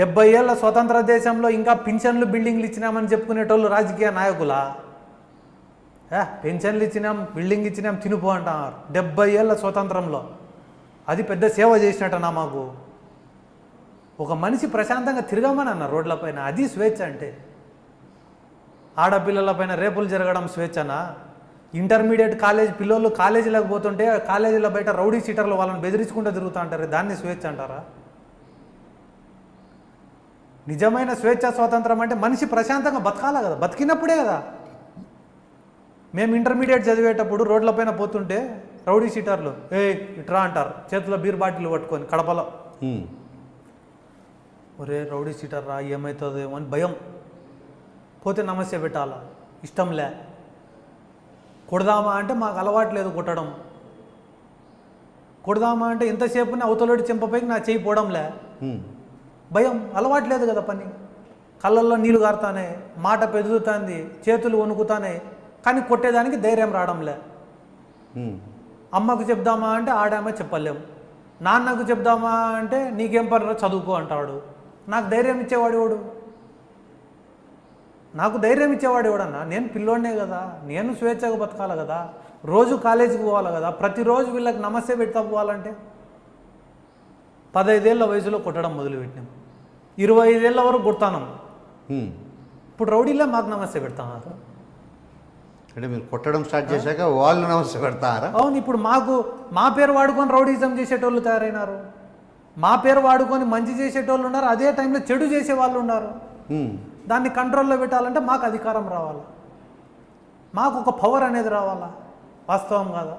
70 ఏళ్ల స్వతంత్ర దేశంలో ఇంకా పింఛన్లు బిల్డింగ్లు ఇచ్చినామని చెప్పుకునేటోళ్ళు రాజకీయ నాయకులా? పెన్షన్లు ఇచ్చినాం, బిల్డింగ్ ఇచ్చినాం, తినిపో అంటున్నారు. 70 ఏళ్ల స్వతంత్రంలో అది పెద్ద సేవ చేసినట్టనా మాకు? ఒక మనిషి ప్రశాంతంగా తిరగమని అన్న రోడ్లపైన, అది స్వేచ్ఛ అంటే. ఆడపిల్లలపైన రేపులు జరగడం స్వేచ్ఛనా? ఇంటర్మీడియట్ కాలేజ్ పిల్లలు కాలేజీలకు పోతుంటే కాలేజీల బయట రౌడీ సీటర్లు వాళ్ళని బెదిరించుకుంటూ తిరుగుతూ అంటారు, దాన్ని స్వేచ్ఛ అంటారా? నిజమైన స్వేచ్ఛ స్వాతంత్రం అంటే మనిషి ప్రశాంతంగా బతకాలా కదా, బతికినప్పుడే కదా. మేము ఇంటర్మీడియట్ చదివేటప్పుడు రోడ్లపైన పోతుంటే రౌడీ సీటర్లు ఇట్రా అంటారు, చేతిలో బీర్ బాటిల్ పట్టుకొని కడపలో. ఒరే రౌడీ సీటర్ రా, ఏమవుతుందేమో అని భయం. పోతే నమస్తే పెట్టాలా, ఇష్టంలే. కొడదామా అంటే మాకు అలవాటు లేదు కొట్టడం. కొడదామా అంటే ఎంతసేపు అవతలోడి చెంపపైకి నా చేయి పోవడంలే, భయం, అలవాటు లేదు కదా పని. కళ్ళల్లో నీళ్ళు గారుతానే, మాట పెదుగుతుంది, చేతులు వణుకుతానే, కానీ కొట్టేదానికి ధైర్యం రావడంలే. అమ్మకు చెప్దామా అంటే ఆడామే చెప్పలేం, నాన్నకు చెప్దామా అంటే నీకేం పని చదువుకో అంటాడు. నాకు ధైర్యం ఇచ్చేవాడు ఎవడు? నాకు ధైర్యం ఇచ్చేవాడు ఎవడన్నా? నేను పిల్లోడినే కదా, నేను స్వేచ్ఛగా బతకాలి కదా, రోజు కాలేజీకి పోవాలి కదా. ప్రతిరోజు వీళ్ళకి నమస్తే పెడతా పోవాలంటే 15 ఏళ్ళ వయసులో కొట్టడం మొదలుపెట్టినాం, 25 ఏళ్ళ వరకు కొడతాను. ఇప్పుడు రౌడీలే మాకు నమస్తే పెడతాన్నారు. అంటే మీరు కొట్టడం స్టార్ట్ చేశాక వాళ్ళు నమస్తే పెడతారా? అవును. ఇప్పుడు మా పేరు వాడుకొని రౌడీజం చేసేటోళ్ళు తయారైనారు, మా పేరు వాడుకొని మంచి చేసేటోళ్ళు ఉన్నారు, అదే టైంలో చెడు చేసే వాళ్ళు ఉన్నారు. దాన్ని కంట్రోల్లో పెట్టాలంటే మాకు అధికారం రావాలి, మాకు ఒక పవర్ అనేది రావాలా, వాస్తవం కాదా?